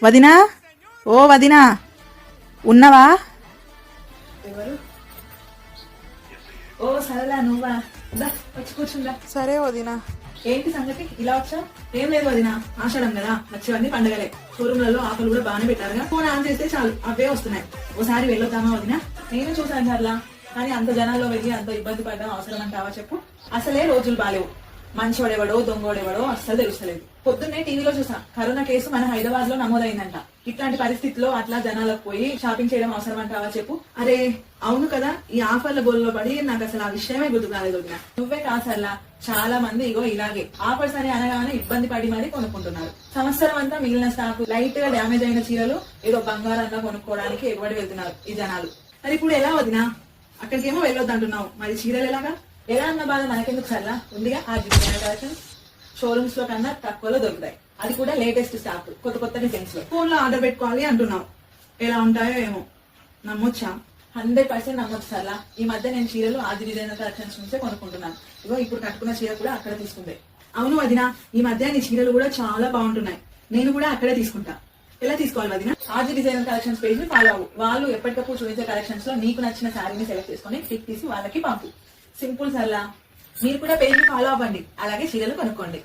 వదినా, ఓ వదినా, ఉన్నవా? ఎవరు? ఓ సరేలా, నువ్వా? వచ్చి కూర్చుందా. సరే వదినా. ఏంటి సంగతి, ఇలా వచ్చా? ఏం లేదు వదినా, ఆషాఢం కదా, వచ్చేవన్నీ పండగలే. షోరూమ్లలో ఆఫర్లు కూడా బాగానే పెట్టారుగా. ఫోన్ ఆన్ చేస్తే చాలు అవే వస్తున్నాయి. ఓసారి వెళ్ళొద్దామా వదినా? నేను చూసాను సర్లా, కానీ అంత జనాల్లో వెళ్ళి అంత ఇబ్బంది పడడం అవసరం అంటావా చెప్పు. అసలే రోజులు బాలేవు. మంచోడెవడో దొంగోడెవడో అస్సలు తెలుస్తలేదు. పొద్దున్నే టీవీలో చూసా, కరోనా కేసు మన హైదరాబాద్ లో నమోదైందంట. ఇట్లాంటి పరిస్థితుల్లో అట్లా జనాలకు పోయి షాపింగ్ చేయడం అవసరం అంటావా చెప్పు. అరే అవును కదా, ఈ ఆఫర్ల గోల్లో పడి నాకు అసలు ఆ విషయమే గుర్తు కాలేదు వదినా. నువ్వే కాసల్లా, చాలా మంది ఇగో ఇలాగే ఆఫర్స్ అని అనగానే ఇబ్బంది పడి మరీ కొనుక్కుంటున్నారు. సంవత్సరం అంతా మిగిలిన స్టాక్ లైట్ గా డ్యామేజ్ అయిన చీరలు ఏదో బంగారంగా కొనుక్కోవడానికి ఎగబడి వెళ్తున్నారు ఈ జనాలు. మరి ఇప్పుడు ఎలా వదినా? అక్కడికేమో వెళ్ళొద్దు అంటున్నావు, మరి చీరలు ఎలాగా? ఎలా అన్న బాధ మనకెందుకు సర్లా, ఉందిగా ఆ డిజైనర్ కలెక్షన్. షోరూమ్స్ లో కన్నా తక్కువలో దొరుకుతాయి, అది కూడా లేటెస్ట్ స్టాక్, కొత్త కొత్త డిజైన్స్ లో. ఫోన్ లో ఆర్డర్ పెట్టుకోవాలి అంటున్నావు, ఎలా ఉంటాయో ఏమో. నమ్మొచ్చా? 100% నమ్మొచ్చు సర్లా. ఈ మధ్య నేను చీరలు ఆది డిజైనర్ కలెక్షన్స్ నుంచే కొనుక్కుంటున్నాను. ఇగో ఇప్పుడు కట్టుకున్న చీర కూడా అక్కడ తీసుకుంది. అవును వదినా, ఈ మధ్య నీ చీరలు కూడా చాలా బాగుంటున్నాయి, నేను కూడా అక్కడే తీసుకుంటా. ఎలా తీసుకోవాలి వదినా? ఆది డిజైనర్ కలెక్షన్స్ పేజ్ ని ఫాలో అవ్వు. వాళ్ళు ఎప్పటికప్పుడు చూపించే కలెక్షన్స్ లో నీకు నచ్చిన శారీని సెలెక్ట్ చేసుకుని పిక్ తీసి వాళ్ళకి పంపు. సింపుల్ సర్లా, మీరు కూడా పేజ్ ని ఫాలో అవ్వండి, అలాగే చీరలు కొనుక్కోండి.